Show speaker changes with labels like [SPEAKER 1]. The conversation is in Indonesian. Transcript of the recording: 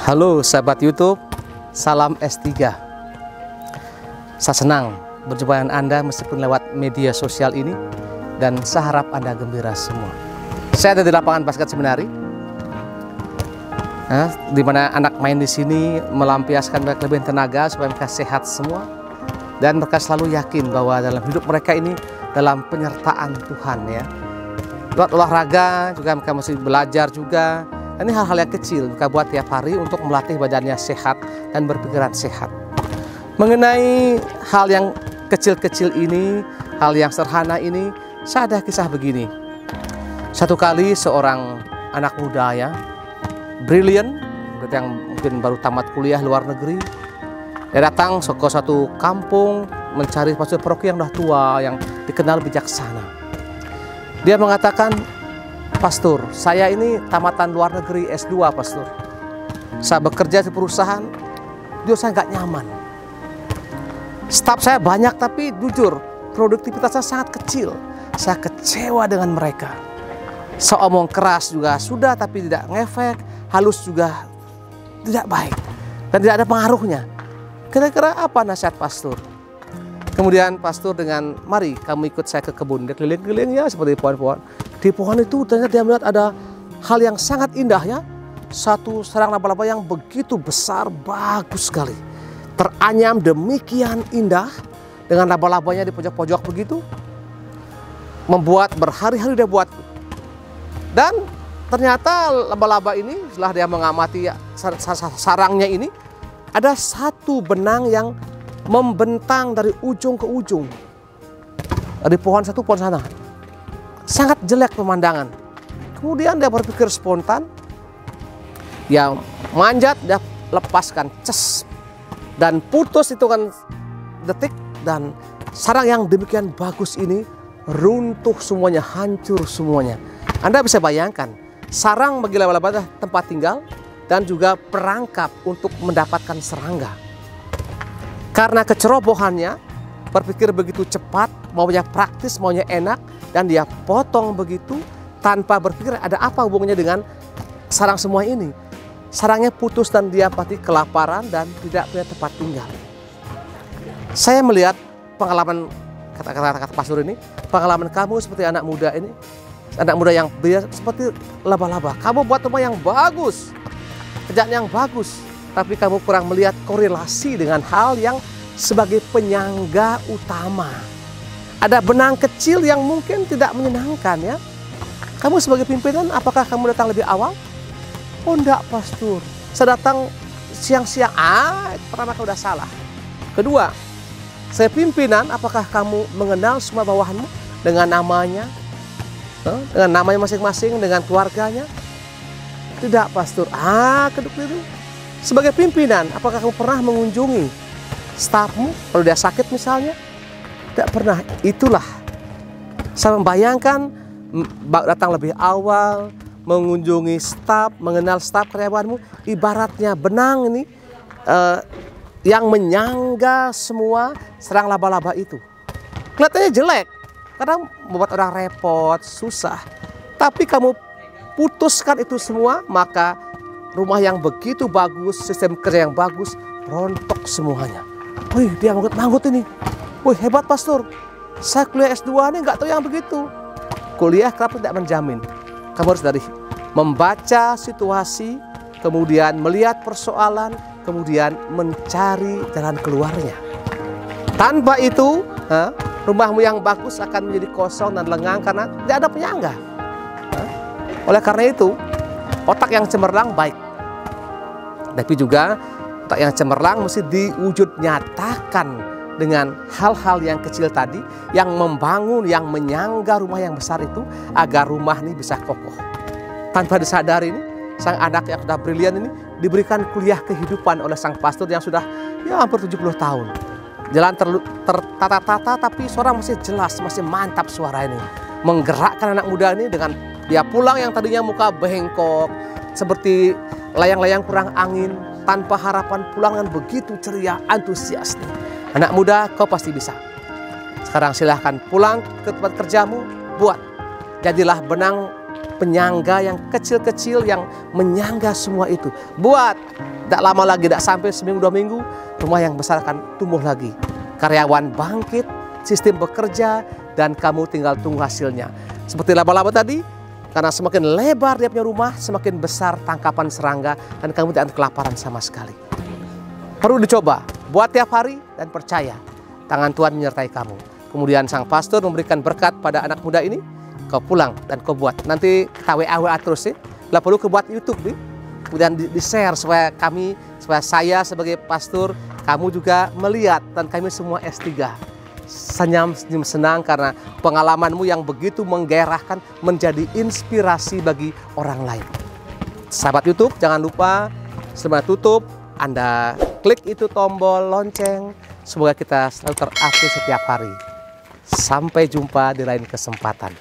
[SPEAKER 1] Halo sahabat YouTube, salam S3. Saya senang berjumpa dengan Anda meskipun lewat media sosial ini, dan saya harap Anda gembira semua. Saya ada di lapangan basket seminari, di mana anak main di sini melampiaskan kelebihan tenaga supaya mereka sehat semua, dan mereka selalu yakin bahwa dalam hidup mereka ini dalam penyertaan Tuhan ya. Buat olahraga juga mereka mesti belajar juga. Ini hal-hal yang kecil mereka buat tiap hari untuk melatih badannya sehat dan berpikiran sehat. Mengenai hal yang kecil-kecil ini, hal yang sederhana ini, saya ada kisah begini. Satu kali seorang anak muda ya, brilliant, yang mungkin baru tamat kuliah luar negeri, dia datang ke suatu kampung mencari pastor paroki yang udah tua, yang dikenal bijaksana. Dia mengatakan, "Pastor, saya ini tamatan luar negeri S2, Pastor. Saya bekerja di perusahaan, jujur saya nggak nyaman. Staf saya banyak tapi jujur produktivitasnya sangat kecil. Saya kecewa dengan mereka. Saya omong keras juga sudah tapi tidak ngefek, halus juga tidak baik dan tidak ada pengaruhnya. Kira-kira apa nasihat Pastor?" Kemudian Pastor dengan, "Mari kamu ikut saya ke kebun." Dia keliling-keliling ya seperti pohon-pohon. Di pohon itu ternyata dia melihat ada hal yang sangat indah ya. Satu sarang laba-laba yang begitu besar, bagus sekali. Teranyam demikian indah dengan laba-labanya di pojok-pojok begitu. Membuat berhari-hari dia buat. Dan ternyata laba-laba ini setelah dia mengamati sarangnya ini, ada satu benang yang membentang dari ujung ke ujung. Dari pohon satu pohon sana. Sangat jelek pemandangan. Kemudian dia berpikir spontan. Dia manjat, dia lepaskan. Ces. Dan putus itu kan detik. Dan sarang yang demikian bagus ini runtuh semuanya, hancur semuanya. Anda bisa bayangkan. Sarang bagi laba-laba tempat tinggal. Dan juga perangkap untuk mendapatkan serangga. Karena kecerobohannya, berpikir begitu cepat, maunya praktis, maunya enak, dan dia potong begitu tanpa berpikir ada apa hubungannya dengan sarang semua ini. Sarangnya putus dan dia pasti kelaparan dan tidak punya tempat tinggal. Saya melihat pengalaman, kata Pastor ini, pengalaman kamu seperti anak muda ini, anak muda yang biasa seperti laba-laba. Kamu buat rumah yang bagus, kerjaan yang bagus, tapi kamu kurang melihat korelasi dengan hal yang sebagai penyangga utama. Ada benang kecil yang mungkin tidak menyenangkan ya. Kamu sebagai pimpinan, apakah kamu datang lebih awal? Oh enggak, Pastor. Saya datang siang-siang. Pertama kau udah salah. Kedua, saya pimpinan, apakah kamu mengenal semua bawahanmu dengan namanya? Dengan namanya masing-masing, dengan keluarganya? Tidak, Pastor. Kedua itu. Sebagai pimpinan, apakah kamu pernah mengunjungi stafmu kalau dia sakit misalnya? Tidak pernah. Itulah saya membayangkan datang lebih awal, mengunjungi staf, mengenal staf karyawanmu, ibaratnya benang ini yang menyangga semua serang laba-laba itu. Kelihatannya jelek, kadang membuat orang repot, susah. Tapi kamu putuskan itu semua, maka rumah yang begitu bagus, sistem kerja yang bagus, rontok semuanya. Wih, dia manggut-manggut ini. Wih, hebat Pastor. Saya kuliah S2 ini nggak tahu yang begitu. Kuliah kenapa tidak menjamin? Kamu harus dari membaca situasi, kemudian melihat persoalan, kemudian mencari jalan keluarnya. Tanpa itu, rumahmu yang bagus akan menjadi kosong dan lengang karena tidak ada penyangga. Oleh karena itu, otak yang cemerlang baik. Tapi juga otak yang cemerlang mesti diwujud nyatakan dengan hal-hal yang kecil tadi, yang membangun, yang menyangga rumah yang besar itu, agar rumah ini bisa kokoh. Tanpa disadari ini, sang anak yang sudah brilian ini diberikan kuliah kehidupan oleh sang pastor yang sudah hampir 70 tahun. Jalan tertata-tata tapi suara masih jelas, masih mantap suara ini. Menggerakkan anak muda ini dengan dia pulang yang tadinya muka bengkok, seperti layang-layang kurang angin, tanpa harapan pulang dengan begitu ceria, antusias. Anak muda, kau pasti bisa. Sekarang silahkan pulang ke tempat kerjamu, buat. Jadilah benang penyangga yang kecil-kecil yang menyangga semua itu. Buat, tidak lama lagi, tidak sampai seminggu 2 minggu, rumah yang besar akan tumbuh lagi. Karyawan bangkit, sistem bekerja, dan kamu tinggal tunggu hasilnya. Seperti laba-laba tadi, karena semakin lebar dia punya rumah, semakin besar tangkapan serangga, dan kamu tidak akan kelaparan sama sekali. Perlu dicoba, buat tiap hari, dan percaya, tangan Tuhan menyertai kamu. Kemudian sang pastor memberikan berkat pada anak muda ini, kau pulang dan kau buat. Nanti kita WA terus ya. Bila perlu kau buat YouTube nih. Kemudian di-share supaya saya sebagai pastor, kamu juga melihat dan kami semua S3. Senyum senang karena pengalamanmu yang begitu menggairahkan menjadi inspirasi bagi orang lain. Sahabat YouTube, jangan lupa sebelum tutup Anda klik itu tombol lonceng. Semoga kita selalu terupdate setiap hari. Sampai jumpa di lain kesempatan.